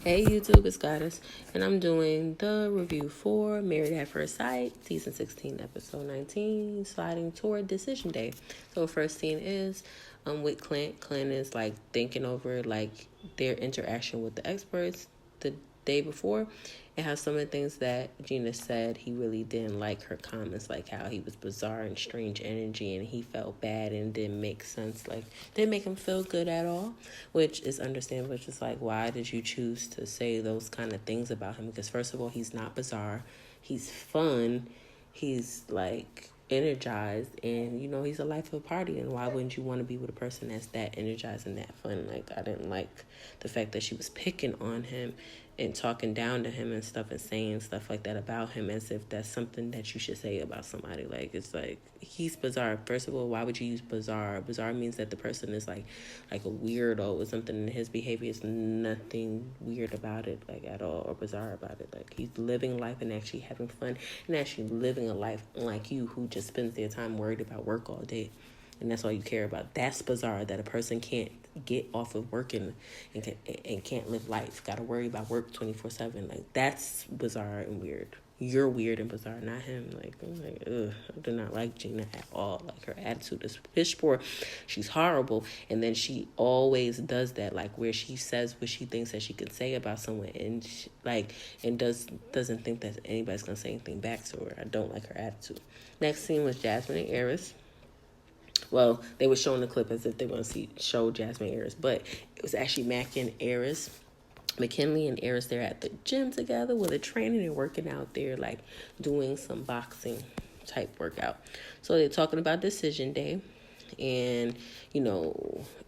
Hey YouTube, it's Goddess, and I'm doing the review for Married at First Sight, Season 16, Episode 19, sliding toward Decision Day. So first scene is with Clint. Clint is like thinking over like their interaction with the experts the day before, and how some of the things that Gina said he really didn't like her comments, like how he was bizarre and strange energy and he felt bad and didn't make sense, like didn't make him feel good at all, which is understandable. It's just like, why did you choose to say those kind of things about him? Because first of all, he's not bizarre, he's fun, he's like energized, and he's a life of a party. And why wouldn't you want to be with a person that's that energized and that fun? Like, I didn't like the fact that she was picking on him and talking down to him and stuff and saying stuff like that about him as if that's something that you should say about somebody. Like, it's like, he's bizarre. First of all, why would you use bizarre? Bizarre means that the person is like a weirdo or something, and his behavior is nothing weird about it, like, at all, or bizarre about it. Like, he's living life and actually having fun and actually living a life unlike you, who just spends their time worried about work all day. And that's all you care about. That's bizarre, that a person can't get off of working and can't live life. Got to worry about work 24/7. Like, that's bizarre and weird. You're weird and bizarre, not him. Like, I'm like, ugh, I do not like Gina at all. Like, her attitude is piss poor. She's horrible. And then she always does that, like, where she says what she thinks that she can say about someone, and doesn't think that anybody's gonna say anything back to her. I don't like her attitude. Next scene was Jasmine and Eris. Well, they were showing the clip as if they want to show Jasmine and Eris, but it was actually Mac and Eris. McKinley and Eris, they're at the gym together with a training and working out there, like doing some boxing type workout. So they're talking about Decision Day. And,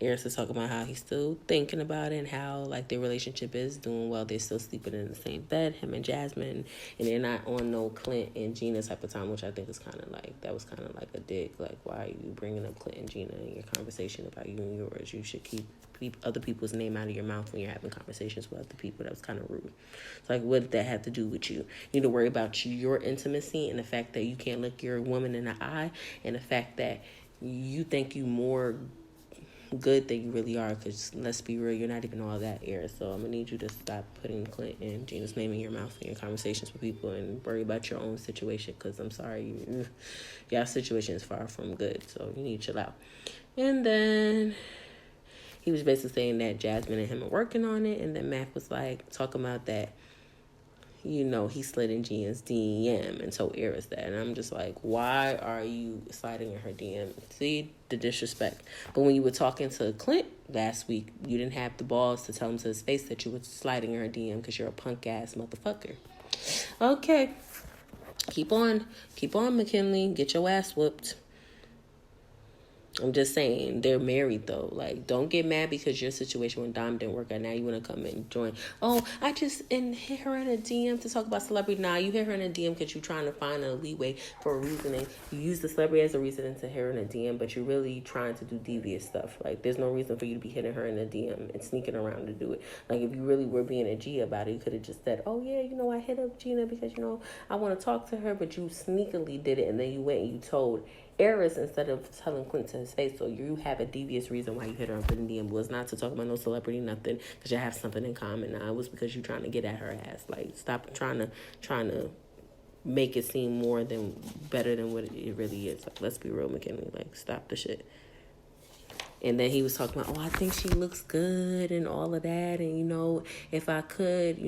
Eris is talking about how he's still thinking about it and how, like, their relationship is doing well. They're still sleeping in the same bed, him and Jasmine, and they're not on no Clint and Gina type of time, which I think is kind of like, that was kind of like a dig. Like, why are you bringing up Clint and Gina in your conversation about you and yours? You should keep other people's name out of your mouth when you're having conversations with other people. That was kind of rude. It's like, what did that have to do with you? You need to worry about your intimacy and the fact that you can't look your woman in the eye, and the fact that you think you more good than you really are, because let's be real, you're not even all that, Eris. So I'm gonna need you to stop putting Clint and Gina's name in your mouth in your conversations with people, and worry about your own situation, because I'm sorry, y'all situation is far from good, so you need to chill out. And then he was basically saying that Jasmine and him are working on it, and then Mac was like talking about that he slid in Gina's DM and told Eris that. And I'm just like, why are you sliding in her DM? See the disrespect. But when you were talking to Clint last week, you didn't have the balls to tell him to his face that you were sliding in her DM because you're a punk ass motherfucker. Okay. Keep on, McKinley. Get your ass whooped. I'm just saying, they're married though. Like, don't get mad because your situation with Dom didn't work out. Now you want to come and join. Oh, I just hit her in a DM to talk about celebrity. Nah, you hit her in a DM because you're trying to find a leeway for a reasoning. You use the celebrity as a reason to hit her in a DM, but you're really trying to do devious stuff. Like, there's no reason for you to be hitting her in a DM and sneaking around to do it. Like, if you really were being a G about it, you could have just said, oh yeah, I hit up Gina because, I want to talk to her, but you sneakily did it, and then you went and you told Eris instead of telling Clint to his face. So you have a devious reason why you hit her up in the DM. It was not to talk about no celebrity, nothing, because you have something in common. Now, it was because you're trying to get at her ass. Like, stop trying to make it seem more than better than what it really is. Like, let's be real, McKinley. Like, stop the shit. And then he was talking about, I think she looks good and all of that. And, if I could,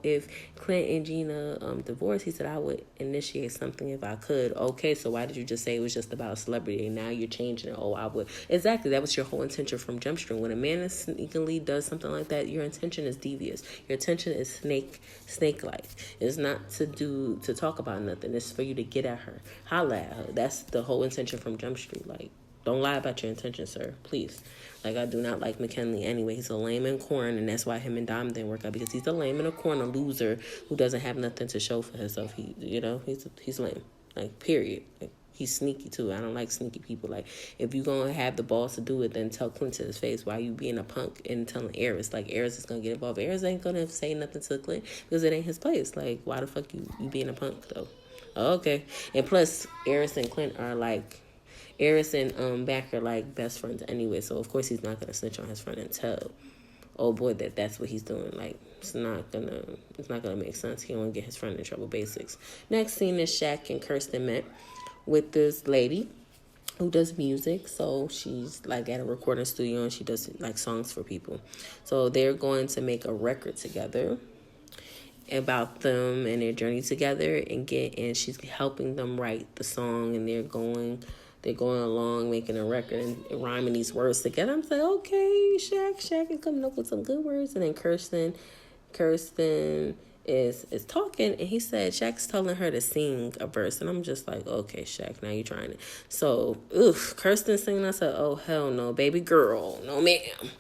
if Clint and Gina divorced, he said, I would initiate something if I could. Okay, so why did you just say it was just about a celebrity? And now you're changing it. Oh, I would. Exactly. That was your whole intention from Jump Street. When a man sneakily does something like that, your intention is devious. Your intention is snake-like. It's not to talk about nothing. It's for you to get at her. Holla at her. That's the whole intention from Jump Street. Like, don't lie about your intentions, sir. Please. Like, I do not like McKinley anyway. He's a lame and corn, and that's why him and Dom didn't work out, because he's a lame and a corn, a loser who doesn't have nothing to show for himself. He's lame. Like, period. Like, he's sneaky, too. I don't like sneaky people. Like, if you're going to have the balls to do it, then tell Clint to his face. Why you being a punk and telling Eris? Like, Eris is going to get involved. Eris ain't going to say nothing to Clint because it ain't his place. Like, why the fuck you being a punk, though? Oh, okay. And plus, Eris and Clint are, like, Eris and Mac are like best friends anyway, so of course he's not gonna snitch on his friend and tell oh boy, that's what he's doing. Like, it's not gonna make sense. He won't get his friend in trouble. Basics. Next scene is Shaq and Kirsten met with this lady who does music. So she's like at a recording studio and she does like songs for people. So they're going to make a record together about them and their journey together, and she's helping them write the song, and they're going along making a record and rhyming these words together. I'm like, okay, Shaq is coming up with some good words. And then Kirsten is talking, and he said Shaq's telling her to sing a verse, and I'm just like, okay, Shaq, now you're trying it. So Kirsten singing. I said, oh hell no, baby girl, no ma'am.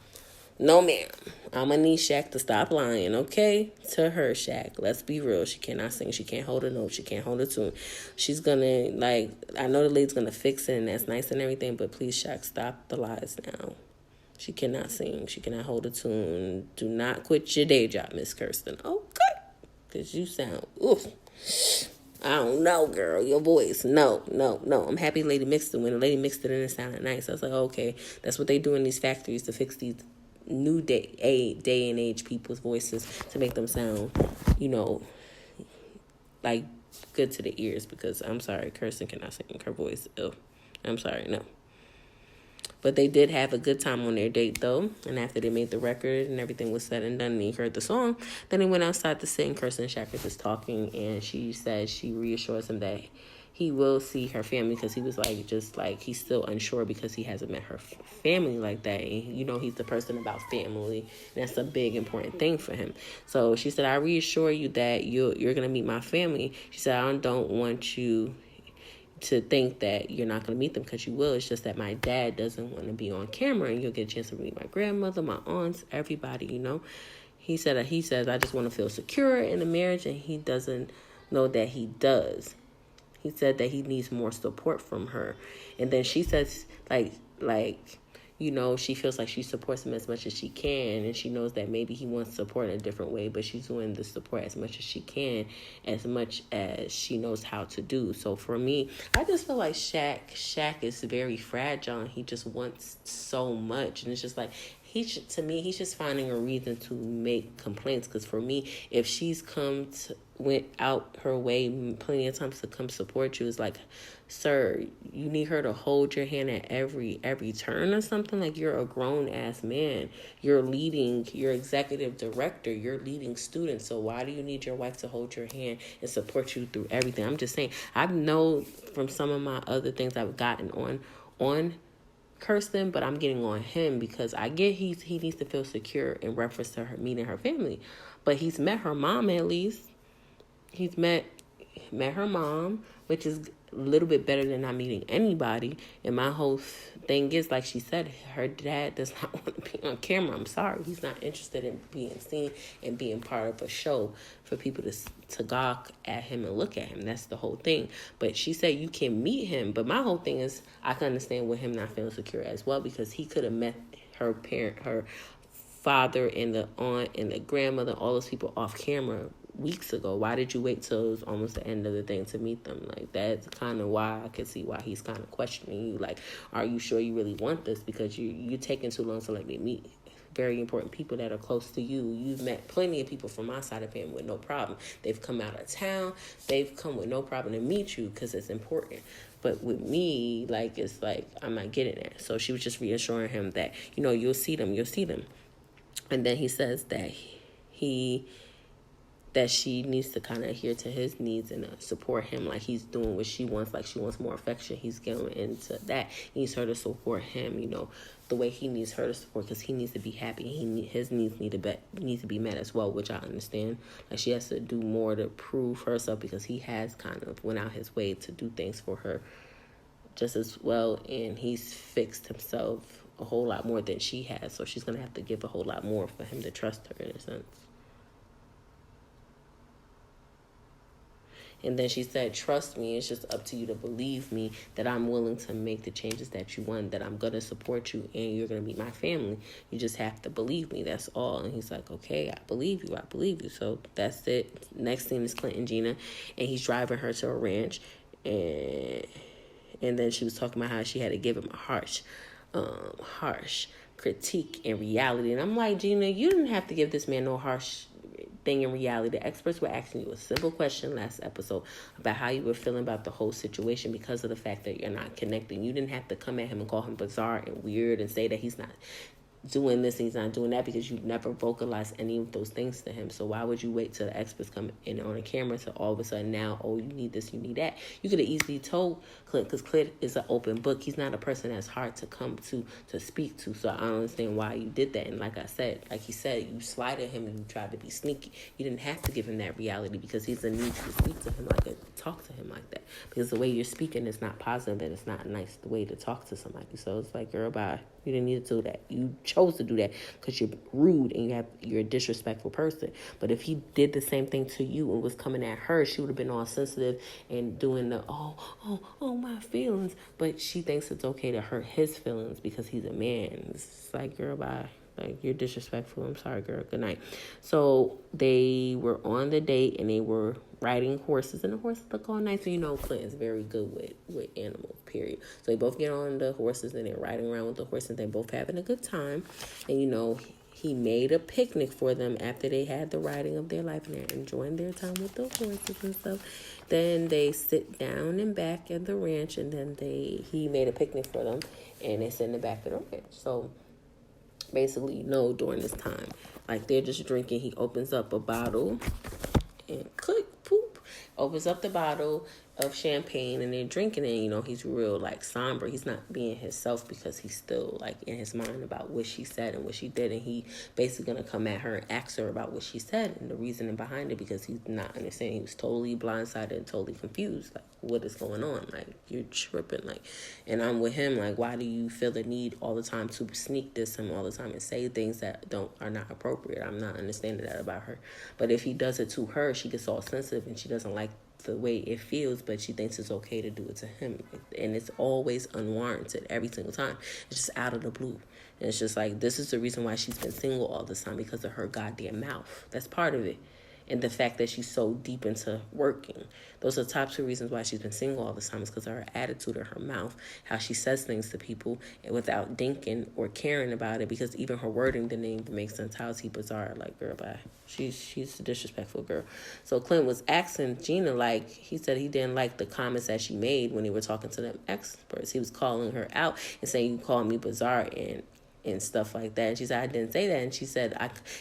I'm gonna need Shaq to stop lying, okay? To her, Shaq. Let's be real. She cannot sing. She can't hold a note. She can't hold a tune. She's gonna, like, I know the lady's gonna fix it, and that's nice and everything, but please, Shaq, stop the lies now. She cannot sing. She cannot hold a tune. Do not quit your day job, Miss Kirsten. Okay? Because you sound, oof. I don't know, girl. Your voice. No. I'm happy the lady mixed it. When the lady mixed it and it sounded nice, I was like, okay, that's what they do in these factories to fix these new day and age people's voices to make them sound, like good to the ears. Because I'm sorry, Kirsten cannot sing. Her voice, I'm sorry, no. But they did have a good time on their date, though. And after they made the record and everything was said and done and he heard the song, then he went outside to sit, and Kirsten and Shaq were just talking, and she said she reassures him that he will see her family, because he was he's still unsure because he hasn't met her family like that. And, he's the person about family. And that's a big, important thing for him. So she said, I reassure you that you're going to meet my family. She said, I don't want you to think that you're not going to meet them, because you will. It's just that my dad doesn't want to be on camera, and you'll get a chance to meet my grandmother, my aunts, everybody, He says, I just want to feel secure in the marriage, and he doesn't know that he does. He said that he needs more support from her. And then she says, she feels like she supports him as much as she can, and she knows that maybe he wants support in a different way, but she's doing the support as much as she can, as much as she knows how to do. So for me, I just feel like Shaq is very fragile, and he just wants so much, and it's just like, he's just finding a reason to make complaints. Because for me, if she's went out her way plenty of times to come support you, it's like, sir, you need her to hold your hand at every turn or something. Like, you're a grown ass man. You're executive director. You're leading students. So why do you need your wife to hold your hand and support you through everything? I'm just saying, I know from some of my other things I've gotten on Kirsten, but I'm getting on him because I get he needs to feel secure in reference to her meeting her family. But he's met her mom, at least. He's met her mom, which is a little bit better than not meeting anybody. And my whole thing is, like she said, her dad does not want to be on camera. I'm sorry. He's not interested in being seen and being part of a show for people to gawk at him and look at him. That's the whole thing. But she said you can meet him. But my whole thing is, I can understand with him not feeling secure as well, because he could have met her father and the aunt and the grandmother, all those people off camera weeks ago. Why did you wait till it was almost the end of the thing to meet them? Like, that's kind of why I could see why he's kind of questioning you. Like, are you sure you really want this? Because you're taking too long to let me meet very important people that are close to you. You've met plenty of people from my side of family with no problem. They've come out of town. They've come with no problem to meet you because it's important. But with me, like, it's like, I'm not getting it. So she was just reassuring him that, you'll see them. And then he says that that she needs to kind of adhere to his needs and support him, like he's doing what she wants. Like, she wants more affection. He's going into that. He needs her to support him, the way he needs her to support, because he needs to be happy. His needs need to be met as well, which I understand. Like, she has to do more to prove herself, because he has kind of went out his way to do things for her just as well, and he's fixed himself a whole lot more than she has. So she's going to have to give a whole lot more for him to trust her, in a sense. And then she said, trust me, it's just up to you to believe me that I'm willing to make the changes that you want, that I'm going to support you, and you're going to meet my family. You just have to believe me. That's all. And he's like, okay, I believe you. So that's it. Next thing is Clint and Gina, and he's driving her to a ranch. And then she was talking about how she had to give him a harsh critique in reality. And I'm like, Gina, you didn't have to give this man no harsh thing in reality. The experts were asking you a simple question last episode about how you were feeling about the whole situation because of the fact that you're not connecting. You didn't have to come at him and call him bizarre and weird and say that he's not doing this and he's not doing that, because you never vocalized any of those things to him. So why would you wait till the experts come in on a camera to all of a sudden now, oh, you need this, you need that? You could have easily told Clint, because Clint is an open book. He's not a person that's hard to come to speak to. So I don't understand why you did that. And like I said, like he said, you slighted him and you tried to be sneaky. You didn't have to give him that reality, because he's a need to speak to him like that, talk to him like that, because the way you're speaking is not positive and it's not nice the way to talk to somebody. So it's like, girl, bye. You didn't need to do that. You chose to do that because you're rude and you're a disrespectful person. But if he did the same thing to you and was coming at her, she would have been all sensitive and doing the, oh, my feelings. But she thinks it's okay to hurt his feelings because he's a man. It's like, girl, bye. Like, you're disrespectful. I'm sorry, girl. Good night. So they were on the date and they were riding horses, and the horses look all nice. And you know, Clint is very good with animals, period. So they both get on the horses and they're riding around with the horses. They're both having a good time. And you know, he made a picnic for them after they had the riding of their life and they're enjoying their time with the horses and stuff. Then they sit down and back at the ranch, and then he made a picnic for them and they sit in the back of the ranch. So basically, no, during this time, like, they're just drinking. He opens up a bottle and click, poop, opens up the bottle of champagne and they're drinking it. You know, he's real, like, somber. He's not being himself because he's still, like, in his mind about what she said and what she did. And he basically gonna come at her and ask her about what she said and the reasoning behind it, because he's not understanding. He was totally blindsided and totally confused. Like, what is going on? Like, you're tripping. Like, and I'm with him. Like, why do you feel the need all the time to sneak diss him all the time and say things that are not appropriate? I'm not understanding that about her. But if he does it to her, she gets all sensitive and she doesn't like the way it feels, but she thinks it's okay to do it to him. And it's always unwarranted every single time. It's just out of the blue. And it's just like, this is the reason why she's been single all this time, because of her goddamn mouth. That's part of it. And the fact that she's so deep into working. Those are the top two reasons why she's been single all this time, is because of her attitude and her mouth, how she says things to people without thinking or caring about it, because even her wording didn't even make sense. How is he bizarre? Like, girl, bye. She's a disrespectful girl. So Clint was asking Gina, like, he said he didn't like the comments that she made when they were talking to them experts. He was calling her out and saying, you called me bizarre and stuff like that. And she said, I didn't say that. And she said,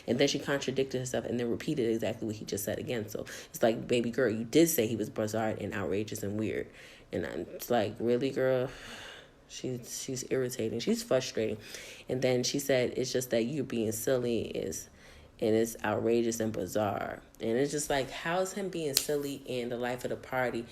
and then she contradicted herself and then repeated exactly what he just said again. So it's like, baby girl, you did say he was bizarre and outrageous and weird. And it's like, really, girl? She's irritating. She's frustrating. And then she said, it's just that you being silly and it's outrageous and bizarre. And it's just like, how is him being silly in the life of the party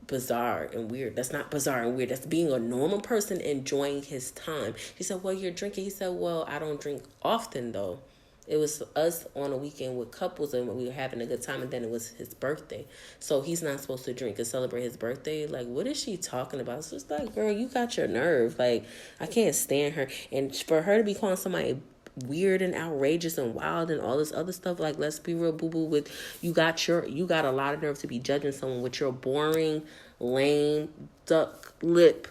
bizarre and weird? That's not bizarre and weird. That's being a normal person enjoying his time. She said, well, you're drinking. He said, well, I don't drink often, though. It was us on a weekend with couples and we were having a good time, and then it was his birthday. So he's not supposed to drink and celebrate his birthday. Like, what is she talking about? It's just like, girl, you got your nerve. Like, I can't stand her. And for her to be calling somebody weird and outrageous and wild and all this other stuff, like, let's be real, boo-boo, with you got a lot of nerve to be judging someone with your boring, lame, duck lip,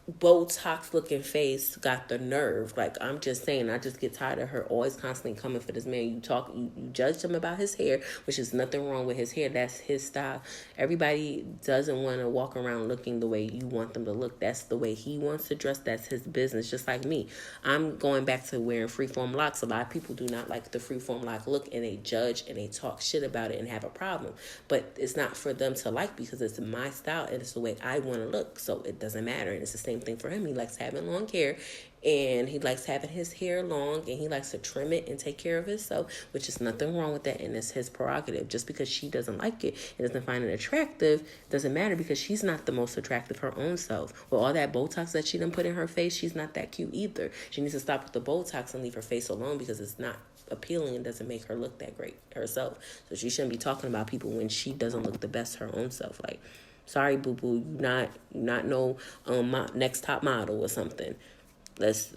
Botox looking face. Got the nerve. Like, I'm just saying, I just get tired of her always constantly coming for this man. You judged him about his hair, which is nothing wrong with his hair. That's his style. Everybody doesn't want to walk around looking the way you want them to look. That's the way he wants to dress. That's his business. Just like me, I'm going back to wearing freeform locks. A lot of people do not like the freeform lock look, and they judge and they talk shit about it and have a problem. But it's not for them to like, because it's my style and it's the way I want to look. So it doesn't matter. And it's the same thing for him. He likes having long hair, and he likes having his hair long, and he likes to trim it and take care of himself, which is nothing wrong with that, and it's his prerogative. Just because she doesn't like it and doesn't find it attractive doesn't matter, because she's not the most attractive her own self. With all that Botox that she done put in her face, she's not that cute either. She needs to stop with the Botox and leave her face alone, because it's not appealing and doesn't make her look that great herself. So she shouldn't be talking about people when she doesn't look the best her own self. Like, sorry, boo-boo, you not no next top model or something. Let's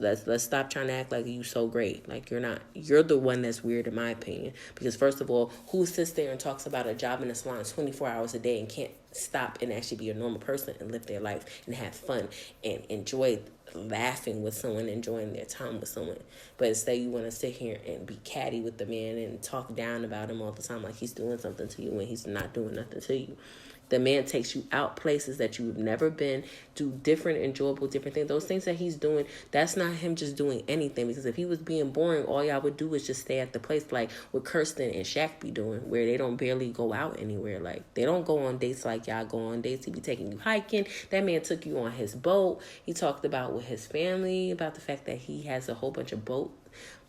stop trying to act like you so great. Like, you're not. You're the one that's weird, in my opinion. Because first of all, who sits there and talks about a job in a salon 24 hours a day and can't stop and actually be a normal person and live their life and have fun and enjoy laughing with someone, enjoying their time with someone. But instead you want to sit here and be catty with the man and talk down about him all the time like he's doing something to you when he's not doing nothing to you. The man takes you out places that you've never been, do different, enjoyable, different things. Those things that he's doing, that's not him just doing anything. Because if he was being boring, all y'all would do is just stay at the place like what Kirsten and Shaq be doing, where they don't barely go out anywhere. Like, they don't go on dates like y'all go on dates. He be taking you hiking. That man took you on his boat. He talked about with his family, about the fact that he has a whole bunch of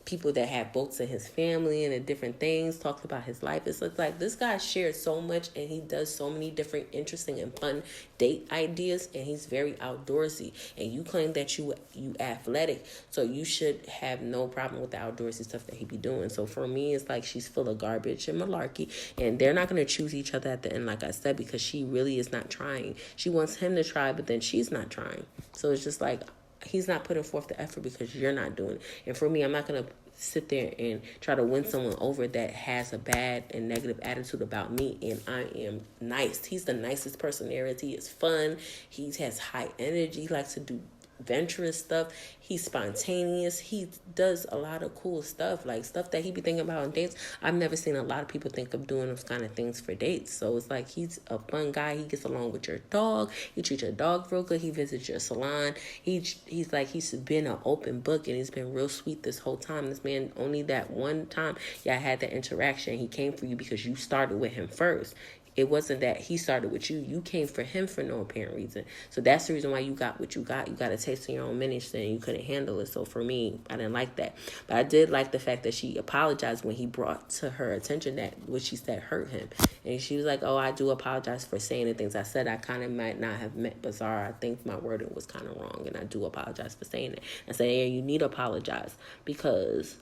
people that have boats in his family and the different things, talked about his life. It's like this guy shares so much, and he does so many different interesting and fun date ideas, and he's very outdoorsy. And you claim that you athletic, so you should have no problem with the outdoorsy stuff that he be doing. So for me, it's like she's full of garbage and malarkey, and they're not going to choose each other at the end, like I said, because she really is not trying. She wants him to try, but then she's not trying. So it's just like, he's not putting forth the effort because you're not doing it. And for me, I'm not going to sit there and try to win someone over that has a bad and negative attitude about me, and I am nice. He's the nicest person there is. He is fun. He has high energy. He likes to do adventurous stuff. He's spontaneous. He does a lot of cool stuff, like stuff that he be thinking about on dates. I've never seen a lot of people think of doing those kind of things for dates. So it's like, he's a fun guy. He gets along with your dog. He treats your dog real good. He visits your salon. He's been an open book, and he's been real sweet this whole time. This man, only that one time y'all had that interaction, he came for you because you started with him first. It wasn't that he started with you. You came for him for no apparent reason. So that's the reason why you got what you got. You got a taste of your own medicine, and you couldn't handle it. So for me, I didn't like that. But I did like the fact that she apologized when he brought to her attention that what she said hurt him. And she was like, oh, I do apologize for saying the things I said. I kind of might not have meant bizarre. I think my wording was kind of wrong, and I do apologize for saying it. I said, yeah, you need to apologize because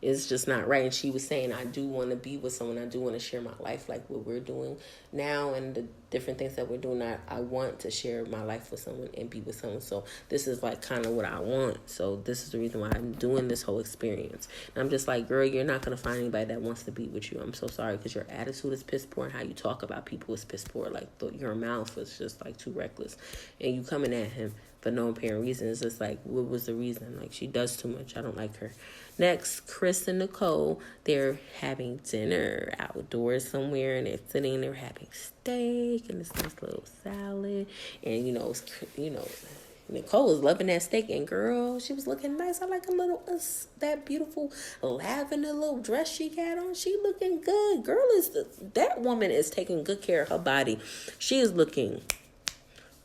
it's just not right. And she was saying, I do want to be with someone. I do want to share my life like what we're doing now and the different things that we're doing. I want to share my life with someone and be with someone. So this is like kind of what I want. So this is the reason why I'm doing this whole experience. And I'm just like, girl, you're not going to find anybody that wants to be with you. I'm so sorry, because your attitude is piss poor, and how you talk about people is piss poor. Like your mouth is just like too reckless. And you coming at him for no apparent reason. It's just like, what was the reason? Like, she does too much. I don't like her. Next, Chris and Nicole, they're having dinner outdoors somewhere, and they're sitting there having steak and this nice little salad. And, Nicole was loving that steak, and girl, she was looking nice. I like that beautiful lavender little dress she got on. She looking good. That woman is taking good care of her body. She is looking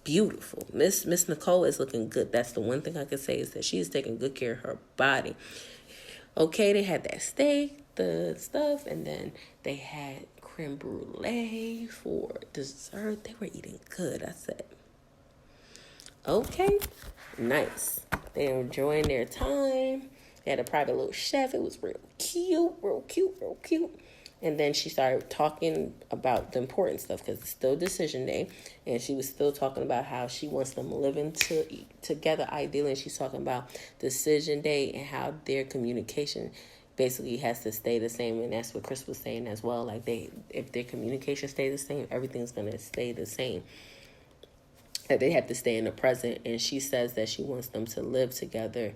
beautiful. Miss Nicole is looking good. That's the one thing I can say, is that she is taking good care of her body. Okay, they had that steak, the stuff, and then they had creme brulee for dessert. They were eating good. I said, okay, nice. They're enjoying their time. They had a private little chef. It was real cute. And then she started talking about the important stuff, because it's still decision day. And she was still talking about how she wants them living together ideally. And she's talking about decision day and how their communication basically has to stay the same. And that's what Chris was saying as well. Like, if their communication stays the same, everything's going to stay the same. That they have to stay in the present. And she says that she wants them to live together,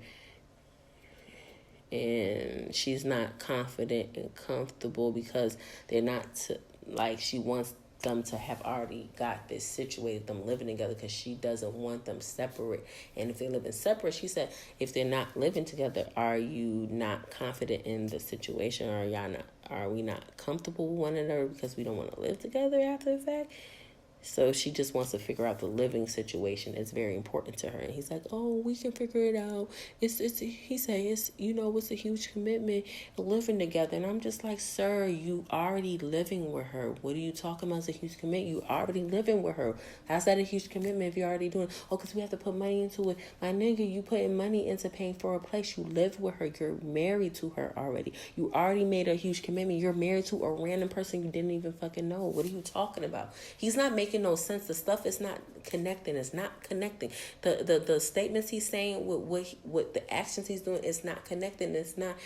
and she's not confident and comfortable because they're not she wants them to have already got this situated, them living together, because she doesn't want them separate. And if they're living separate, she said, if they're not living together, are you not confident in the situation, or are we not comfortable with one another because we don't want to live together after the fact? So she just wants to figure out the living situation. It's very important to her. And he's like, oh, we can figure it out. He said, it's a huge commitment living together. And I'm just like, sir, you already living with her. What are you talking about? It's a huge commitment. You already living with her. How's that a huge commitment if you're already doing it? Oh, because we have to put money into it. My nigga, you putting money into paying for a place. You live with her. You're married to her already. You already made a huge commitment. You're married to a random person you didn't even fucking know. What are you talking about? He's not making making no sense. The stuff is not connecting. It's not connecting. The statements he's saying with what the actions he's doing is not connecting. It's not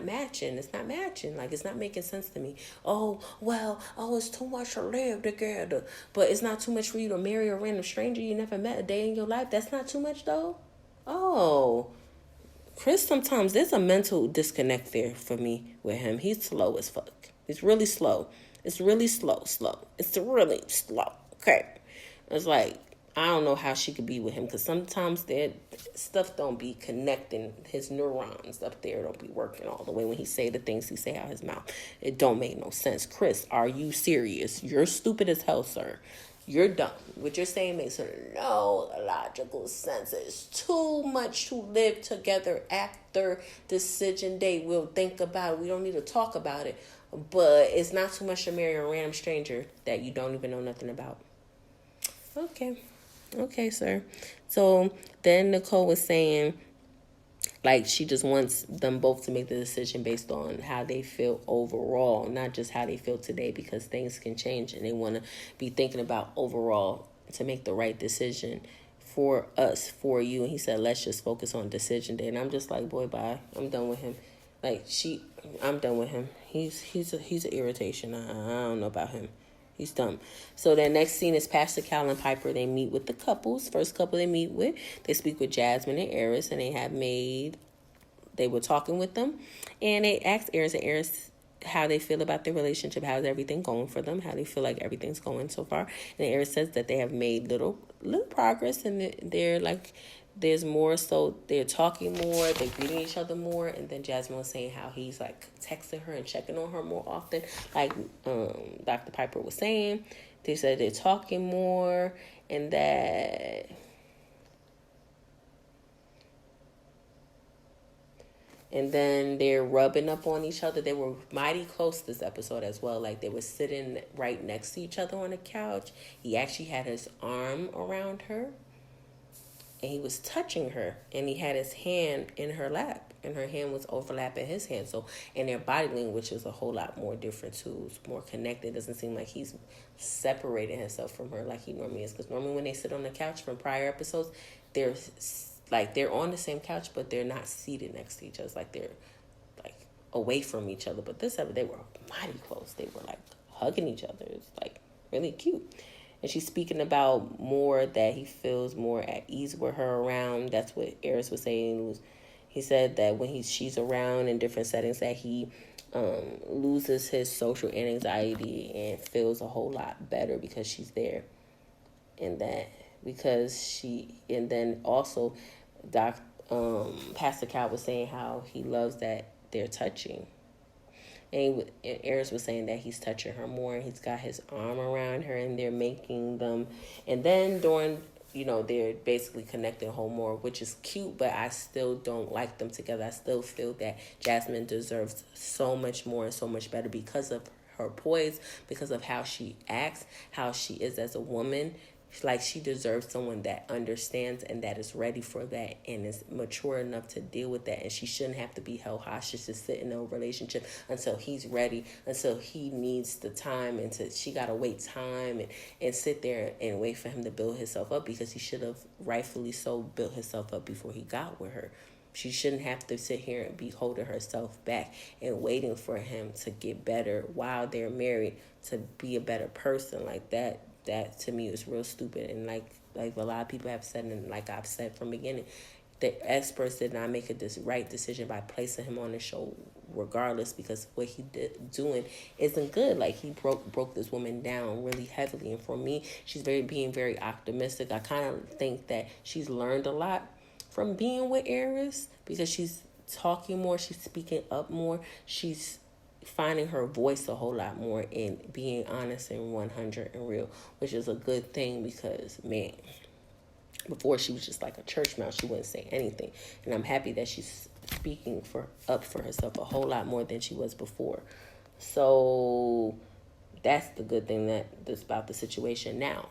matching. It's not matching. Like, it's not making sense to me. Oh, well, it's too much to live together. But it's not too much for you to marry a random stranger you never met a day in your life. That's not too much, though. Oh, Chris, sometimes there's a mental disconnect there for me with him. He's slow as fuck. He's really slow. It's really slow. It's really slow. Okay. It's like, I don't know how she could be with him, because sometimes that stuff don't be connecting. His neurons up there don't be working all the way when he say the things he say out his mouth. It don't make no sense. Chris, are you serious? You're stupid as hell, sir. You're dumb. What you're saying makes no logical sense. It's too much to live together after decision day. We'll think about it. We don't need to talk about it. But it's not too much to marry a random stranger that you don't even know nothing about. Okay, sir. So then Nicole was saying, like, she just wants them both to make the decision based on how they feel overall, not just how they feel today, because things can change, and they want to be thinking about overall to make the right decision for us, for you. And he said, let's just focus on decision day. And I'm just like, boy, bye. I'm done with him. I'm done with him. He's an irritation. I don't know about him. He's dumb. So the next scene is Pastor Cal and Piper. They meet with the couples. First couple they meet with. They speak with Jasmine and Eris, and they were talking with them. And they asked Eris how they feel about their relationship. How's everything going for them? How they feel like everything's going so far. And Eris says that they have made little progress, and they're like, there's more, so they're talking more, they're greeting each other more. And then Jasmine was saying how he's like texting her and checking on her more often, like Dr. Piper was saying. They said they're talking more, and that and then they're rubbing up on each other. They were mighty close this episode as well. Like, they were sitting right next to each other on the couch. He actually had his arm around her, and he was touching her, and he had his hand in her lap, and her hand was overlapping his hand. So, and their body language is a whole lot more different too. It's more connected. It doesn't seem like he's separating himself from her like he normally is. Because normally when they sit on the couch from prior episodes, they're on the same couch, but they're not seated next to each other. Like, they're like away from each other. But this episode, they were mighty close. They were like hugging each other. It's like really cute. And she's speaking about more that he feels more at ease with her around. That's what Eris was saying. He said that when she's around in different settings, that he loses his social anxiety and feels a whole lot better because she's there. And then also Pastor Cal was saying how he loves that they're touching. And Eris was saying that he's touching her more, and he's got his arm around her, and they're making them. And then they're basically connecting a whole more, which is cute, but I still don't like them together. I still feel that Jasmine deserves so much more and so much better because of her poise, because of how she acts, how she is as a woman. Like, she deserves someone that understands and that is ready for that and is mature enough to deal with that. And she shouldn't have to be held hostage to sit in a relationship until he's ready, until he needs the time, and she got to wait time and sit there and wait for him to build himself up, because he should have rightfully so built himself up before he got with her. She shouldn't have to sit here and be holding herself back and waiting for him to get better while they're married, to be a better person like that. That to me is real stupid. And like a lot of people have said, and like I've said from the beginning, the experts did not make this right decision by placing him on the show regardless, because what he doing isn't good. Like, he broke this woman down really heavily. And for me, she's being very optimistic. I kind of think that she's learned a lot from being with Eris, because she's talking more, she's speaking up more, she's finding her voice a whole lot more, and being honest and 100 and real, which is a good thing, because, man, before she was just like a church mouse. She wouldn't say anything. And I'm happy that she's speaking up for herself a whole lot more than she was before. So that's the good thing that's about the situation now.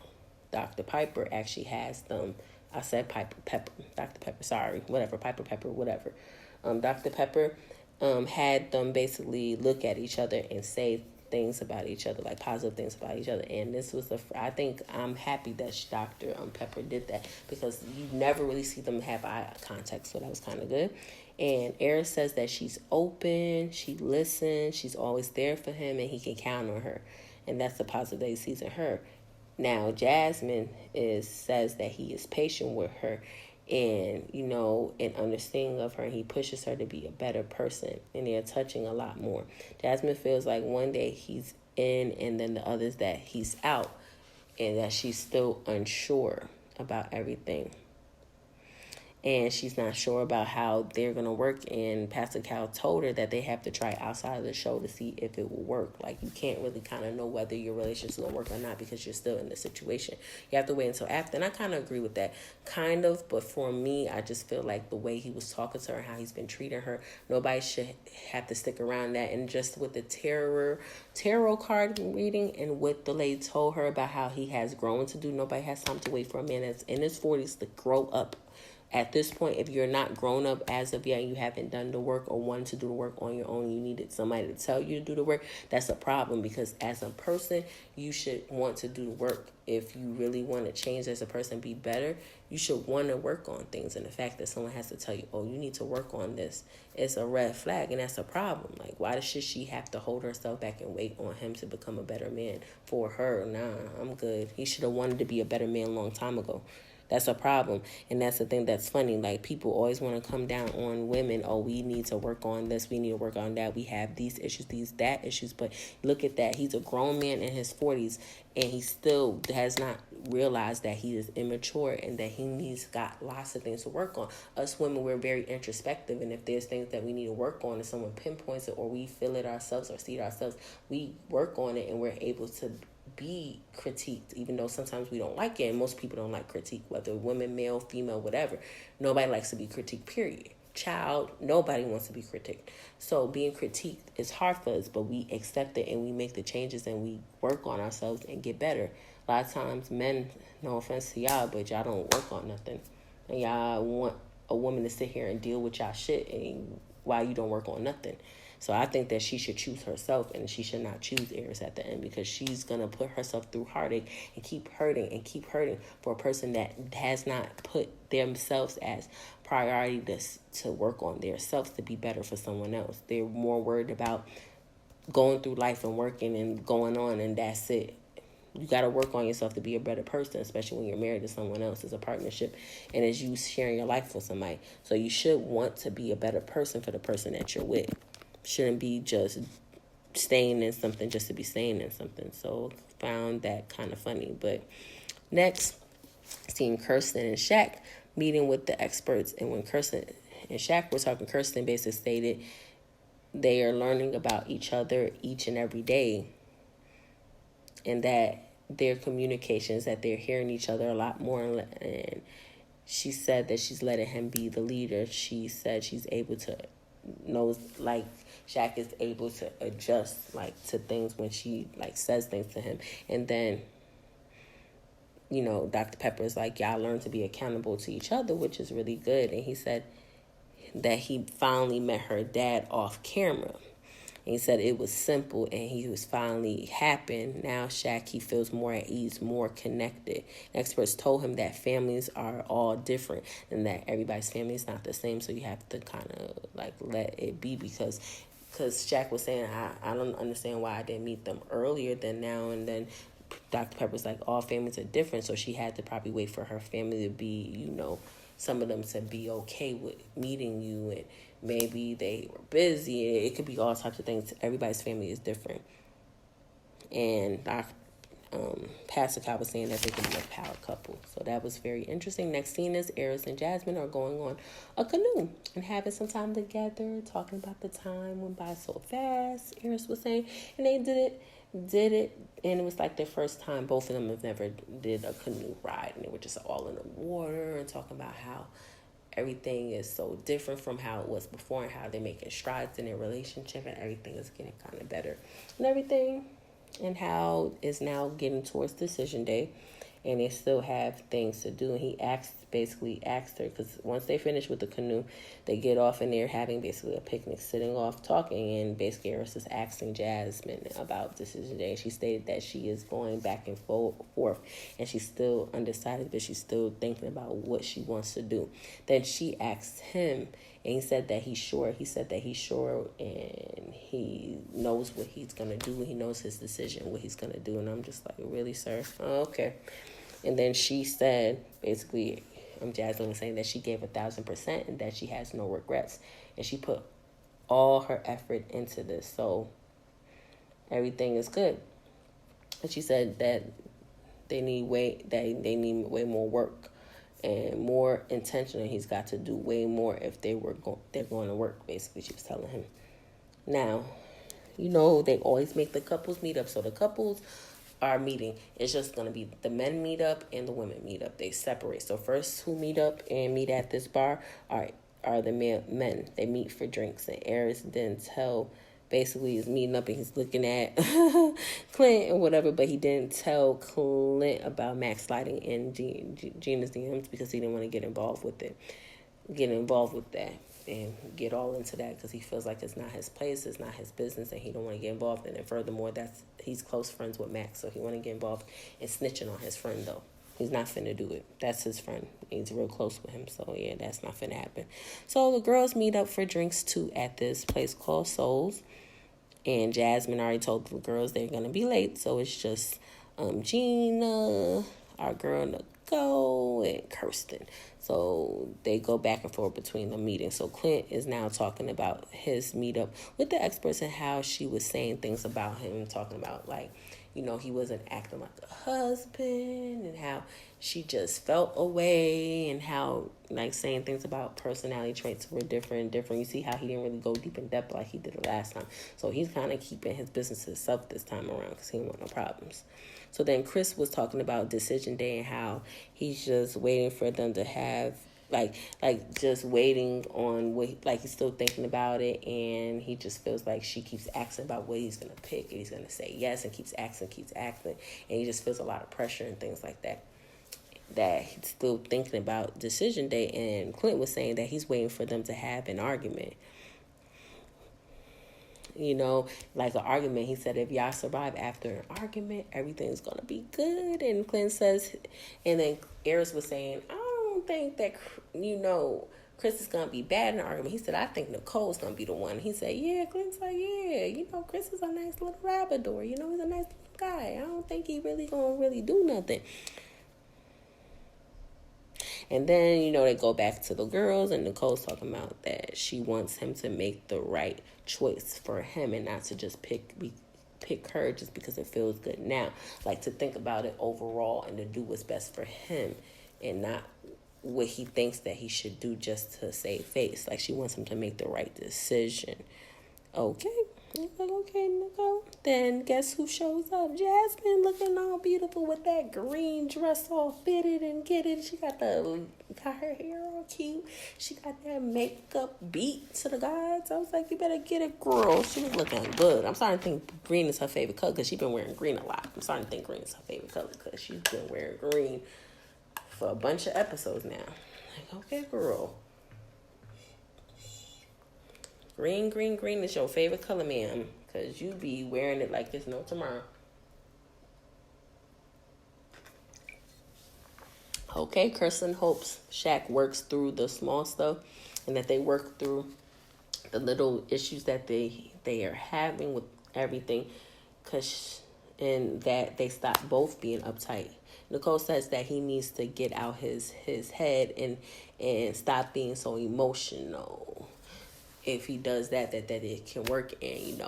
Dr. Piper actually has them. I said Dr. Pepper, sorry, whatever, Pepper, whatever. Dr. Pepper had them basically look at each other and say things about each other, like positive things about each other. And this was I think I'm happy that Dr. Pepper did that, because you never really see them have eye contact, so that was kind of good. And Eris says that she's open, she listens, she's always there for him, and he can count on her. And that's the positive that he sees in her. Now, Jasmine says that he is patient with her and, and understanding of her. And he pushes her to be a better person. And they're touching a lot more. Jasmine feels like one day he's in and then the others that he's out. And that she's still unsure about everything. And she's not sure about how they're going to work. And Pastor Cal told her that they have to try outside of the show to see if it will work. Like, you can't really kind of know whether your relationship's going to work or not because you're still in the situation. You have to wait until after. And I kind of agree with that. Kind of. But for me, I just feel like the way he was talking to her, how he's been treating her, nobody should have to stick around that. And just with the tarot card reading and what the lady told her about how he has grown to do, nobody has time to wait for a man that's in his 40s to grow up. At this point, if you're not grown up as of yet, you haven't done the work or wanted to do the work on your own, you needed somebody to tell you to do the work, that's a problem, because as a person, you should want to do the work. If you really want to change as a person, be better, you should want to work on things. And the fact that someone has to tell you, oh, you need to work on this, it's a red flag, and that's a problem. Like, why should she have to hold herself back and wait on him to become a better man for her? Nah, I'm good. He should have wanted to be a better man a long time ago. That's a problem. And that's the thing that's funny. Like, people always want to come down on women. Oh, we need to work on this. We need to work on that. We have these issues, that issues. But look at that. He's a grown man in his 40s, and he still has not realized that he is immature and that he's got lots of things to work on. Us women, we're very introspective. And if there's things that we need to work on and someone pinpoints it, or we feel it ourselves or see it ourselves, we work on it and we're able to be critiqued, even though sometimes we don't like it. And most people don't like critique, whether women, male, female, whatever. Nobody likes to be critiqued, period. Child, nobody wants to be critiqued. So being critiqued is hard for us, but we accept it and we make the changes and we work on ourselves and get better. A lot of times, men, no offense to y'all, but y'all don't work on nothing. And y'all want a woman to sit here and deal with y'all shit and while you don't work on nothing. So I think that she should choose herself, and she should not choose Eris at the end, because she's going to put herself through heartache and keep hurting for a person that has not put themselves as priority to work on themselves to be better for someone else. They're more worried about going through life and working and going on, and that's it. You got to work on yourself to be a better person, especially when you're married to someone else. It's a partnership, and it's you sharing your life with somebody. So you should want to be a better person for the person that you're with. Shouldn't be just staying in something just to be staying in something. So found that kind of funny. But next, seeing Kirsten and Shaq meeting with the experts. And when Kirsten and Shaq were talking, Kirsten basically stated they are learning about each other each and every day. And that their communications, that they're hearing each other a lot more. And she said that she's letting him be the leader. She said she's able to knows, like, Shaq is able to adjust, like, to things when she, like, says things to him. And then, Dr. Pepper is like, y'all learn to be accountable to each other, which is really good. And he said that he finally met her dad off camera. And he said it was simple and he was finally happy. Now Shaq, he feels more at ease, more connected. Experts told him that families are all different and that everybody's family is not the same. So you have to kind of like let it be, because Shaq was saying, I don't understand why I didn't meet them earlier than now. And then Dr. Pepper's like, all families are different. So she had to probably wait for her family to be, some of them to be okay with meeting you, and maybe they were busy. It could be all types of things. Everybody's family is different. And Pastor Cobb was saying that they can be a power couple. So that was very interesting. Next scene is Eris and Jasmine are going on a canoe and having some time together, talking about the time went by so fast, Eris was saying. And they did it, and it was like their first time. Both of them have never did a canoe ride, and they were just all in the water and talking about how everything is so different from how it was before and how they're making strides in their relationship and everything is getting kind of better and everything, and how it's now getting towards decision day. and they still have things to do. And he basically asked her, because once they finish with the canoe, they get off and they're having basically a picnic, sitting off talking, and basically Eris is asking Jasmine about Decision Day. She stated that she is going back and forth, and she's still undecided, but she's still thinking about what she wants to do. Then she asked him, and he said that he's sure. He said that he's sure, and he knows what he's going to do. He knows his decision, what he's going to do. And I'm just like, really, sir? Oh, okay. And then she said, basically, Jasmine was saying that she gave 1,000% and that she has no regrets. And she put all her effort into this. So everything is good. And she said that they need way more work and more intentional. He's got to do way more if they're going to work, basically, she was telling him. Now, they always make the couples meet up. So the couples are meeting. It's just going to be the men meet up and the women meet up. They separate. So first who meet up and meet at this bar are the men. They meet for drinks. And Eris then basically is meeting up and he's looking at Clint and whatever, but he didn't tell Clint about Max sliding in Gina's DMs because he didn't want to get involved with that and get all into that because he feels like it's not his place, it's not his business, and he don't want to get involved in it. Furthermore, he's close friends with Max, so he want to get involved in snitching on his friend, though. He's not finna do it. That's his friend. He's real close with him, so yeah, that's not finna happen. So the girls meet up for drinks, too, at this place called Souls, and Jasmine already told the girls they're going to be late, so it's just Gina, our girl Nicole, and Kirsten. So they go back and forth between the meetings. So Clint is now talking about his meetup with the experts and how she was saying things about him, talking about he wasn't acting like a husband and how she just felt away and how saying things about personality traits were different. You see how he didn't really go deep in depth like he did the last time. So he's kind of keeping his business to himself this time around because he didn't want no problems. So then Chris was talking about Decision Day and how he's just waiting for them to have just waiting on what he's still thinking about it, and he just feels like she keeps asking about what he's gonna pick and he's gonna say yes and keeps asking, and he just feels a lot of pressure and things like that he's still thinking about Decision Day. And Clint was saying that he's waiting for them to have an argument. Like an argument. He said if y'all survive after an argument, everything's going to be good. And Clint says, and then Eris was saying, I don't think that, Chris is going to be bad in an argument. He said, I think Nicole's going to be the one. He said, yeah. Clint's like, yeah, Chris is a nice little Labrador. He's a nice little guy. I don't think he really going to really do nothing. And then, they go back to the girls, and Nicole's talking about that she wants him to make the right choice for him and not to just pick her just because it feels good now. To think about it overall and to do what's best for him and not what he thinks that he should do just to save face. She wants him to make the right decision. Okay. Okay, Nicole. Then guess who shows up? Jasmine, looking all beautiful with that green dress all fitted and kitted. She got her hair all cute. She got that makeup beat to the gods. I was like, you better get it, girl. She was looking good. I'm starting to think green is her favorite color because she's been wearing green a lot. I'm starting to think green is her favorite color because she's been wearing green for a bunch of episodes now. Okay, girl. Green is your favorite color, ma'am, because you be wearing it like it's no tomorrow. Okay, Kirsten hopes Shaq works through the small stuff and that they work through the little issues that they are having with everything, and that they stop both being uptight. Nicole says that he needs to get out his head and stop being so emotional. If he does that it can work. And,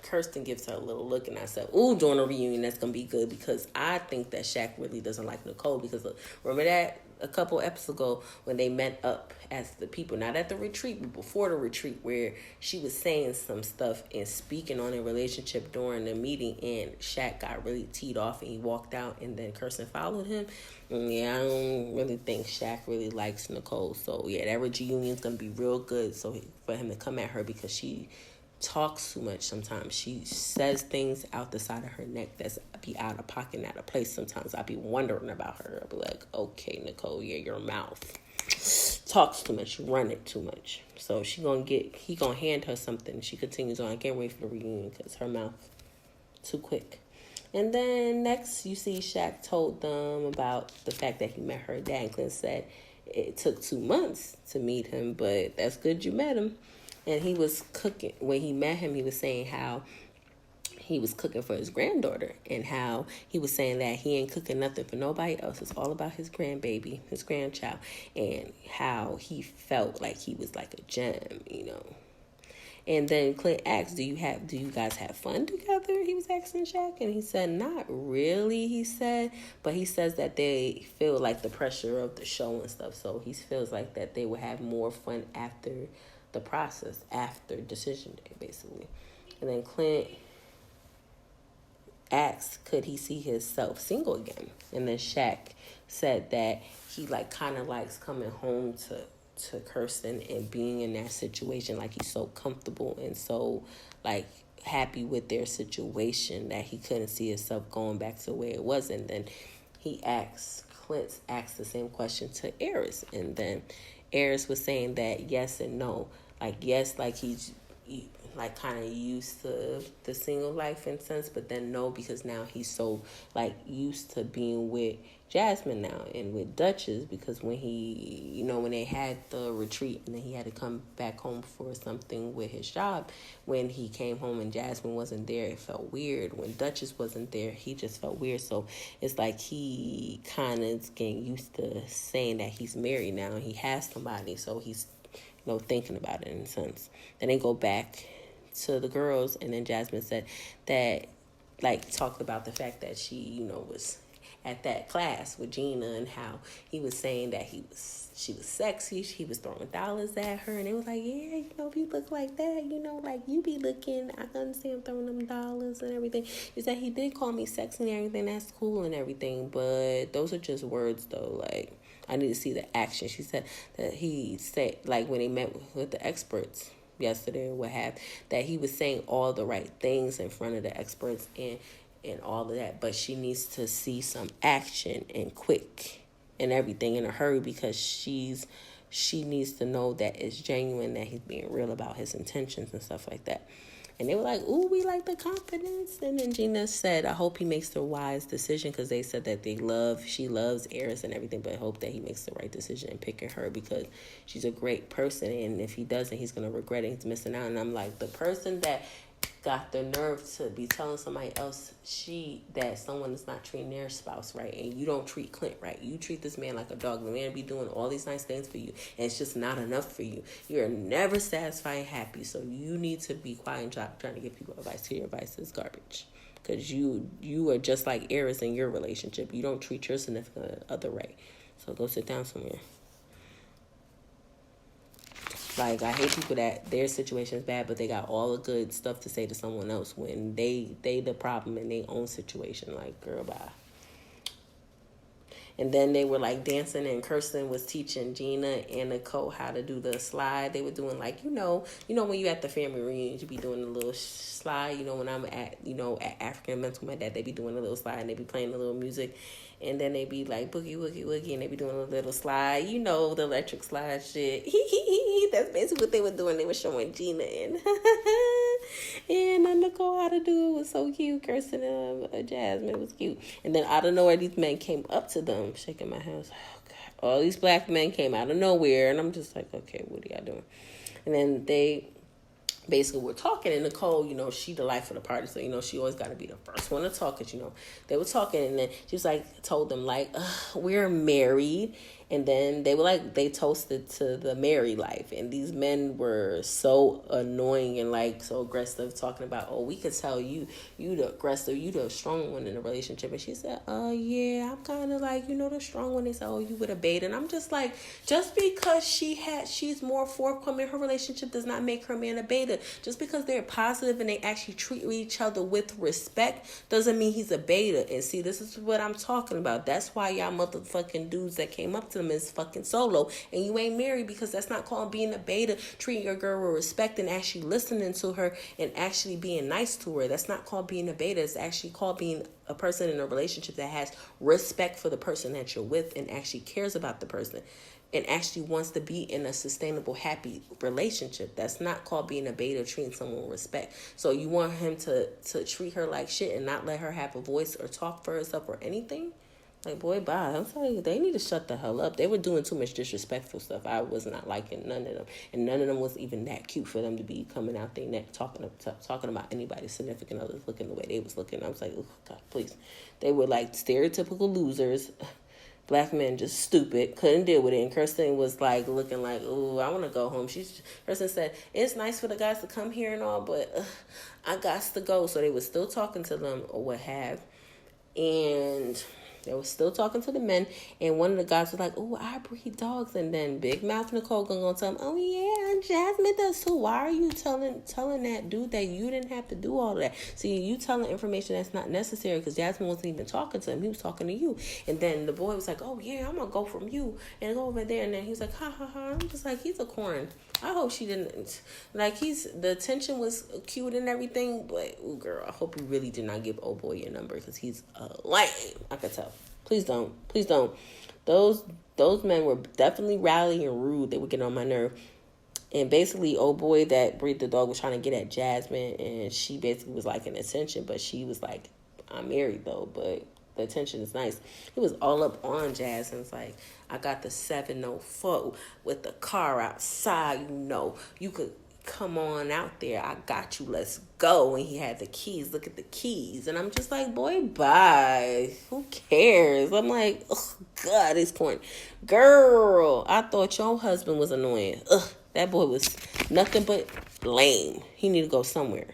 Kirsten gives her a little look, and I said, ooh, during a reunion, that's going to be good, because I think that Shaq really doesn't like Nicole, because remember that a couple episodes ago when they met up as the people, not at the retreat, but before the retreat, where she was saying some stuff and speaking on a relationship during the meeting, and Shaq got really teed off and he walked out, and then Kirsten followed him. Yeah, I don't really think Shaq really likes Nicole. So yeah, that reunion's gonna be real good. So for him to come at her because she talks too much sometimes. She says things out the side of her neck that's be out of pocket and out of place sometimes. I be wondering about her. I'll be like, okay, Nicole, yeah, your mouth talks too much, you run it too much. So he gonna hand her something. She continues on. I can't wait for the reunion because her mouth too quick. And then next you see Shaq told them about the fact that he met her dad. And Clint said it took 2 months to meet him, but that's good you met him. And he was cooking. When he met him, he was saying how he was cooking for his granddaughter and how he was saying that he ain't cooking nothing for nobody else. It's all about his grandbaby, his grandchild, and how he felt like he was like a gem, you know. And then Clint asked, do you guys have fun together? He was asking Shaq, and he said, not really, he said, but he says that they feel like the pressure of the show and stuff, so he feels like that they would have more fun after the process, after decision day, basically. And then Clint asked, could he see himself single again? And then Shaq said that he kind of likes coming home to Kirsten and being in that situation. Like, he's so comfortable and so happy with their situation that he couldn't see himself going back to where it was. And then Clint asked the same question to Eris, and then Eris was saying that yes and no. Yes, he's kind of used to the single life in sense, but then no, because now he's so used to being with Jasmine now and with Duchess, because when when they had the retreat and then he had to come back home for something with his job, when he came home and Jasmine wasn't there, it felt weird. When Duchess wasn't there, he just felt weird. So it's he kind of getting used to saying that he's married now and he has somebody, so he's thinking about it in a sense. Then they go back to the girls, and then Jasmine said that, talked about the fact that she, was at that class with Gina and how he was saying that she was sexy, he was throwing dollars at her, and they was like, yeah, if you look like that, you be looking, I can understand throwing them dollars and everything. He said he did call me sexy and everything, that's cool and everything, but those are just words though, I need to see the action. She said that he said, when they met with the experts yesterday or what have, that he was saying all the right things in front of the experts and all of that, but she needs to see some action and quick and everything in a hurry, because she needs to know that it's genuine, that he's being real about his intentions and stuff like that. And they were like, ooh, we like the confidence. And then Gina said, I hope he makes the wise decision, because they said that she loves Eris and everything, but I hope that he makes the right decision in picking her, because she's a great person. And if he doesn't, he's going to regret it. He's missing out. And I'm like, the person that got the nerve to be telling somebody else that someone is not treating their spouse right, and you don't treat Clint right. You treat this man like a dog. The man be doing all these nice things for you, and it's just not enough for you. You're never satisfied and happy, so you need to be quiet and trying to give people advice. Your advice is garbage, because you are just like Eris in your relationship. You don't treat your significant other right, so go sit down somewhere. I hate people that their situation is bad, but they got all the good stuff to say to someone else when they the problem in their own situation. Girl, bye. And then they were dancing, and Kirsten was teaching Gina and Nicole how to do the slide. They were doing when you at the family reunion, you be doing a little slide. When I'm at African Mental Med, that they be doing a little slide and they be playing a little music. And then they be boogie, woogie, woogie, and they be doing a little slide. The electric slide shit. That's basically what they were doing. They were showing Gina and Nicole how to do it. It was so cute. Kirsten and Jasmine, it was cute. And then out of nowhere, these men came up to them, shaking my hands. Oh, God. All these black men came out of nowhere. And I'm just like, okay, what are y'all doing? And then they basically were talking, and Nicole, she the life of the party, so she always got to be the first one to talk, because they were talking, and then she was told them we're married, and then they were they toasted to the married life, and these men were so annoying and so aggressive, talking about, oh, we could tell you the aggressive, you the strong one in the relationship. And she said, yeah, I'm kind of the strong one. They said, oh, you would have baited. And I'm just just because she's more forthcoming in her relationship does not make her man a beta. Just because they're positive and they actually treat each other with respect doesn't mean he's a beta. And see, this is what I'm talking about. That's why y'all motherfucking dudes that came up to of them is fucking solo. And you ain't married because that's not called being a beta, treating your girl with respect and actually listening to her and actually being nice to her. That's not called being a beta. It's actually called being a person in a relationship that has respect for the person that you're with and actually cares about the person and actually wants to be in a sustainable, happy relationship. That's not called being a beta, treating someone with respect. So you want him to treat her like shit and not let her have a voice or talk for herself or anything? Like, boy, bye. I'm telling you, they need to shut the hell up. They were doing too much disrespectful stuff. I was not liking none of them. And none of them was even that cute for them to be coming out their neck talking about anybody's significant others looking the way they was looking. I was like, oh, God, please. They were like stereotypical losers. Black men just stupid, couldn't deal with it. And Kirsten was like looking like, oh, I want to go home. Kirsten said, it's nice for the guys to come here and all, but I got to go. So they were still talking to them or what have. And they were still talking to the men. And one of the guys was like, oh, I breed dogs. And then Big Mouth Nicole gonna tell him, oh, yeah, Jasmine does too. Why are you telling that dude that you didn't have to do all that? See, you telling information that's not necessary because Jasmine wasn't even talking to him. He was talking to you. And then the boy was like, oh, yeah, I'm going to go from you and go over there. And then he was like, ha, ha, ha. I'm just like, he's a corn. I hope she didn't. Like, the attention was cute and everything. But, ooh, girl, I hope you really did not give old boy your number because he's lame. I could tell. Please don't. Please don't. Those men were definitely rowdy and rude. They were getting on my nerve. And basically, old boy that breed the dog was trying to get at Jasmine. And she basically was like an attention. But she was like, I'm married, though. But the attention is nice. He was all up on Jasmine. It's like, I got the 704 with the car outside. You know, you could come on out there. I got you. Let's go. And he had the keys. Look at the keys. And I'm just like, boy, bye. Who cares? I'm like, oh, God, it's corny. Girl, I thought your husband was annoying. Ugh, that boy was nothing but lame. He need to go somewhere.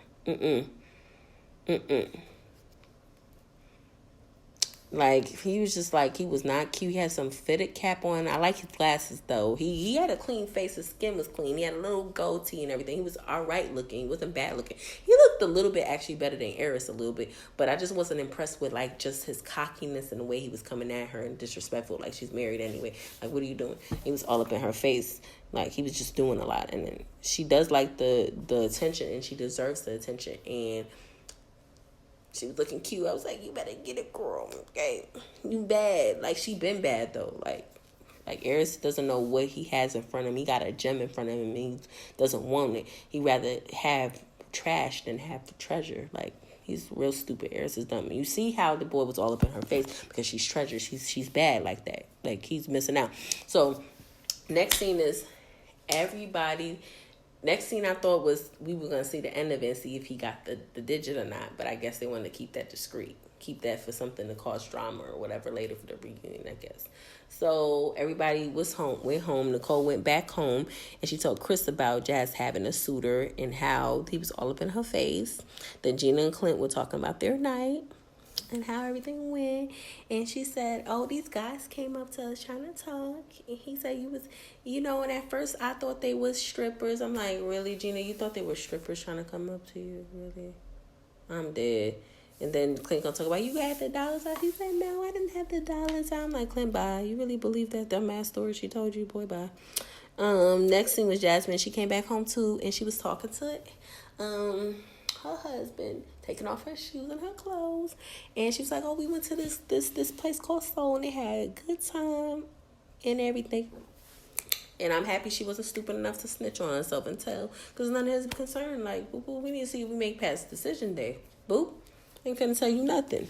Like, he was just like, he was not cute. He had some fitted cap on. I like his glasses, though. He had a clean face. His skin was clean. He had a little goatee and everything. He was all right looking. He wasn't bad looking. He looked a little bit actually better than Eris a little bit. But I just wasn't impressed with, like, just his cockiness and the way he was coming at her and disrespectful. Like, she's married anyway. Like, what are you doing? He was all up in her face. Like, he was just doing a lot. And then she does like the attention, and she deserves the attention. And she was looking cute. I was like, you better get it, girl. Okay, you bad. Like, she been bad, though. Like Eris doesn't know what he has in front of him. He got a gem in front of him, and he doesn't want it. He rather have trash than have the treasure. Like, he's real stupid. Eris is dumb. You see how the boy was all up in her face because she's treasure. She's bad like that. Like, he's missing out. So, next scene is everybody. Next scene I thought was we were going to see the end of it and see if he got the digit or not. But I guess they wanted to keep that discreet. Keep that for something to cause drama or whatever later for the reunion, I guess. So everybody went home. Nicole went back home. And she told Chris about Jazz having a suitor and how he was all up in her face. Then Gina and Clint were talking about their night and how everything went. And she said, oh, these guys came up to us trying to talk. And he said, and at first I thought they was strippers. I'm like, really, Gina? You thought they were strippers trying to come up to you? Really? I'm dead. And then Clint gonna talk about, you had the dollars out? He said, no, I didn't have the dollars out. I'm like, Clint, bye. You really believe that dumbass story she told you? Boy, bye. Next thing was Jasmine. She came back home too, and she was talking to her husband, taking off her shoes and her clothes, and she was like, oh, we went to this place called Soul, and they had a good time and everything. And I'm happy she wasn't stupid enough to snitch on herself and tell, because none of his concern. Like, boop, boop, we need to see if we make past decision day. Boop, ain't gonna tell you nothing.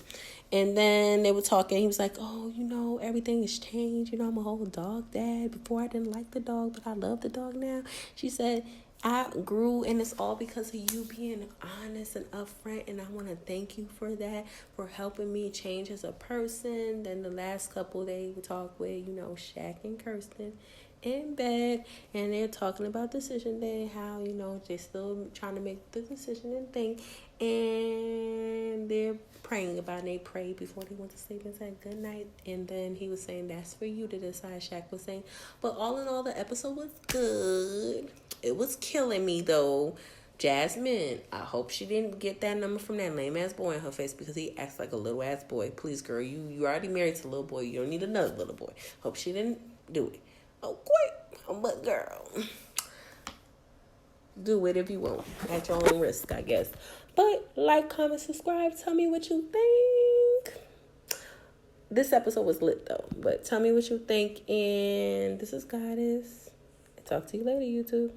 And then they were talking. He was like, oh, everything has changed. I'm a whole dog dad. Before I didn't like the dog, but I love the dog now. She said, I grew, and it's all because of you being honest and upfront, and I want to thank you for that, for helping me change as a person. Then the last couple they would talk with, Shaq and Kirsten in bed, and they're talking about decision day, how, they're still trying to make the decision and think, and they're praying about it. And they prayed before they went to sleep and said good night. And then he was saying, that's for you to decide. Shaq was saying, but all in all, the episode was good. It was killing me, though. Jasmine, I hope she didn't get that number from that lame-ass boy in her face, because he acts like a little-ass boy. Please, girl, you already married to a little boy. You don't need another little boy. Hope she didn't do it. Okay, but girl, do it if you want at your own risk, I guess. But like, comment, subscribe. Tell me what you think. This episode was lit though, but tell me what you think. And this is Goddess. Talk to you later, YouTube.